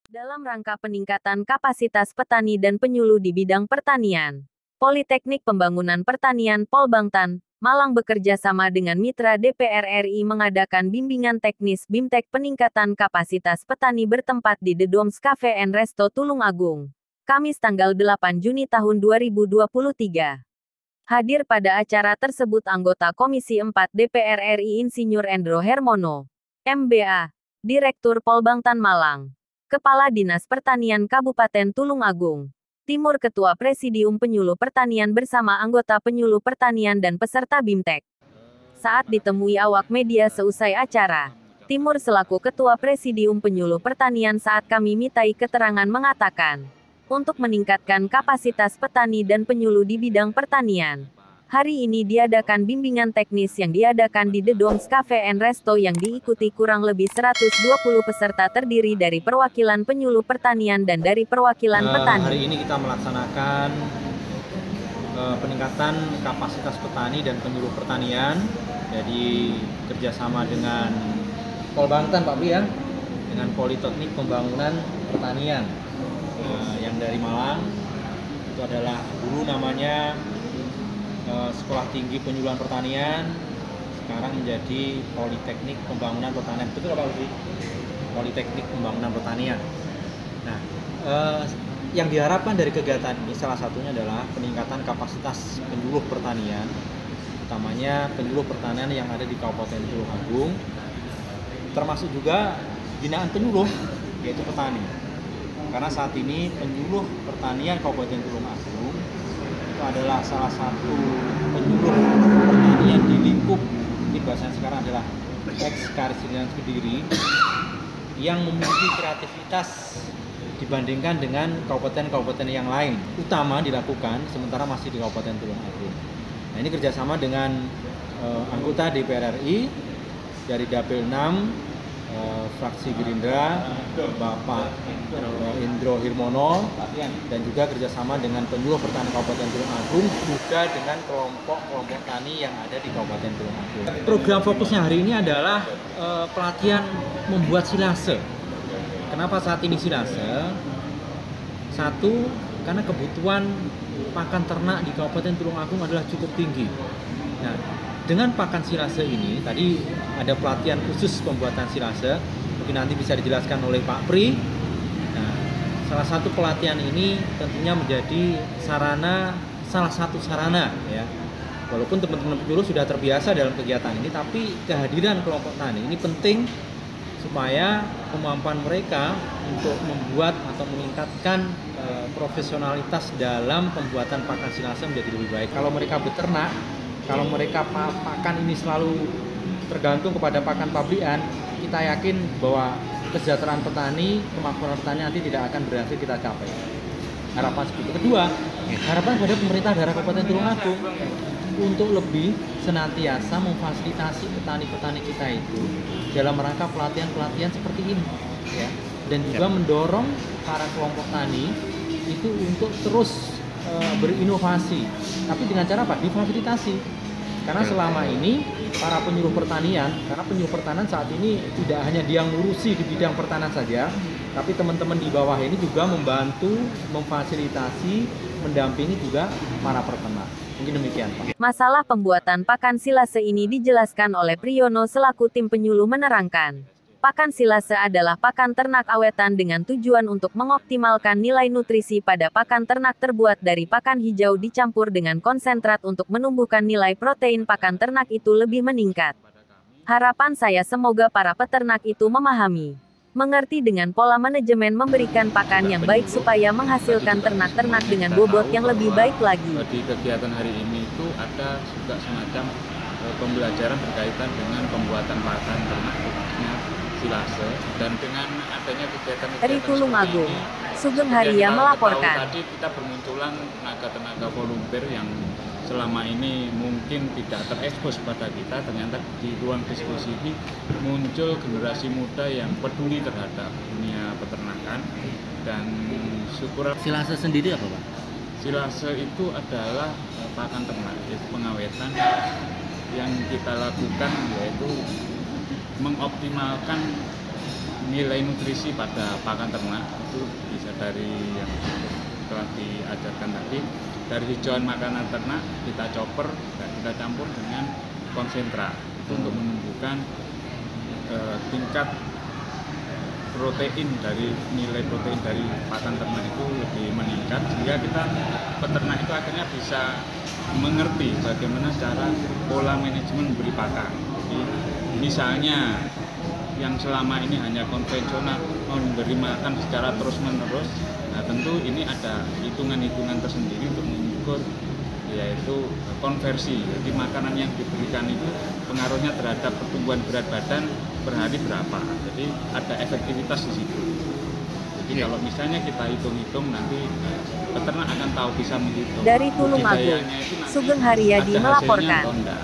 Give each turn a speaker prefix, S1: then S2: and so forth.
S1: Dalam rangka peningkatan kapasitas petani dan penyuluh di bidang pertanian, Politeknik Pembangunan Pertanian Polbangtan, Malang bekerja sama dengan mitra DPR RI mengadakan bimbingan teknis BIMTEK peningkatan kapasitas petani bertempat di The Doms Cafe and Resto Tulungagung, Kamis tanggal 8 Juni tahun 2023. Hadir pada acara tersebut anggota Komisi 4 DPR RI Insinyur Endro Hermono, MBA, Direktur Polbangtan Malang, Kepala Dinas Pertanian Kabupaten Tulungagung Timur, Ketua Presidium Penyuluh Pertanian bersama anggota Penyuluh Pertanian dan peserta BIMTEK. Saat ditemui awak media seusai acara, Timur selaku Ketua Presidium Penyuluh Pertanian saat kami mintai keterangan mengatakan, untuk meningkatkan kapasitas petani dan penyuluh di bidang pertanian, hari ini diadakan bimbingan teknis yang diadakan di The Doms Cafe and Resto yang diikuti kurang lebih 120 peserta terdiri dari perwakilan penyuluh pertanian dan dari perwakilan petani.
S2: Hari ini kita melaksanakan peningkatan kapasitas petani dan penyuluh pertanian. Jadi kerjasama dengan Polbangtan Pak Bri ya, dengan Politeknik Pembangunan Pertanian yang dari Malang. Itu adalah dulu namanya Sekolah Tinggi Penyuluhan Pertanian, sekarang menjadi Politeknik Pembangunan Pertanian. Betul Pak Bri? Politeknik Pembangunan Pertanian. Nah, yang diharapkan dari kegiatan ini salah satunya adalah peningkatan kapasitas penyuluh pertanian, utamanya penyuluh pertanian yang ada di Kabupaten Tulungagung, termasuk juga binaan penyuluh, yaitu petani. Karena saat ini penyuluh pertanian Kabupaten Tulungagung itu adalah salah satu penyuluh pertanian di lingkup, ini bahasanya sekarang adalah ex-Karisidenan Kediri, yang memiliki kreativitas dibandingkan dengan kabupaten-kabupaten yang lain, utama dilakukan sementara masih di Kabupaten Tulungagung. Nah, ini kerjasama dengan anggota DPR RI dari Dapil 6 fraksi Gerindra, Bapak Endro Hermono, dan juga kerjasama dengan penyuluh pertanian Kabupaten Tulungagung, juga dengan kelompok-kelompok tani yang ada di Kabupaten Tulungagung. Program fokusnya hari ini adalah pelatihan membuat silase. Kenapa saat ini silase? Satu, karena kebutuhan pakan ternak di Kabupaten Tulungagung adalah cukup tinggi. Nah, dengan pakan silase ini, tadi ada pelatihan khusus pembuatan silase, mungkin nanti bisa dijelaskan oleh Pak Pri. Nah, salah satu pelatihan ini tentunya menjadi salah satu sarana ya. Walaupun teman-teman penyuluh sudah terbiasa dalam kegiatan ini, tapi kehadiran kelompok tani ini penting supaya kemampuan mereka untuk membuat atau meningkatkan profesionalitas dalam pembuatan pakan silase menjadi lebih baik. Kalau mereka beternak, kalau mereka pakan ini selalu tergantung kepada pakan pabrikan, kita yakin bahwa kesejahteraan petani, kemampuan petani nanti tidak akan berhasil kita capai. Harapan seperti kedua, harapan pada pemerintah daerah Kabupaten Tulungagung untuk lebih senantiasa memfasilitasi petani-petani kita itu dalam rangka pelatihan-pelatihan seperti ini, ya, dan juga mendorong para kelompok tani itu untuk terus berinovasi, tapi dengan cara apa? Difasilitasi. Karena selama ini para penyuluh pertanian, karena penyuluh pertanian saat ini tidak hanya dia ngurusi di bidang pertanian saja, tapi teman-teman di bawah ini juga membantu, memfasilitasi, mendampingi juga para peternak. Mungkin demikian, Pak.
S1: Masalah pembuatan pakan silase ini dijelaskan oleh Priyono selaku tim penyuluh menerangkan. Pakan silase adalah pakan ternak awetan dengan tujuan untuk mengoptimalkan nilai nutrisi pada pakan ternak terbuat dari pakan hijau dicampur dengan konsentrat untuk menumbuhkan nilai protein pakan ternak itu lebih meningkat. Harapan saya semoga para peternak itu memahami, mengerti dengan pola manajemen memberikan pakan yang baik supaya menghasilkan ternak-ternak dengan bobot yang lebih baik lagi.
S3: Di kegiatan hari ini itu ada juga semacam pembelajaran berkaitan dengan pembuatan pakan ternak silase, dan dengan adanya kegiatan-kegiatan
S1: Dari Tulungagung, Sugeng Haria
S3: kita
S1: melaporkan.
S3: Tadi kita bermunculan tenaga-tenaga volunteer yang selama ini mungkin tidak terekspos pada kita, ternyata di ruang diskusi ini muncul generasi muda yang peduli terhadap dunia peternakan. Dan syukur.
S4: Silase sendiri apa Pak?
S3: Silase itu adalah pakan ternak, yaitu pengawetan yang kita lakukan, yaitu mengoptimalkan nilai nutrisi pada pakan ternak itu bisa dari yang telah diajarkan tadi, dari hijauan makanan ternak kita chopper dan kita campur dengan konsentrat itu untuk menumbuhkan tingkat protein dari nilai protein dari pakan ternak itu lebih meningkat, sehingga kita peternak itu akhirnya bisa mengerti bagaimana cara pola manajemen beri pakan. Jadi misalnya yang selama ini hanya konvensional memberi makan secara terus menerus, nah tentu ini ada hitungan-hitungan tersendiri untuk mengukur yaitu konversi. Jadi makanan yang diberikan itu pengaruhnya terhadap pertumbuhan berat badan per hari berapa. Jadi ada efektivitas di situ. Jadi kalau misalnya kita hitung-hitung nanti peternak akan tahu, bisa menghitung.
S1: Dari Tulungagung,
S3: budidayanya itu nanti
S1: Sugeng Haryadi
S3: ada hasilnya
S1: melaporkan.
S3: atau enggak.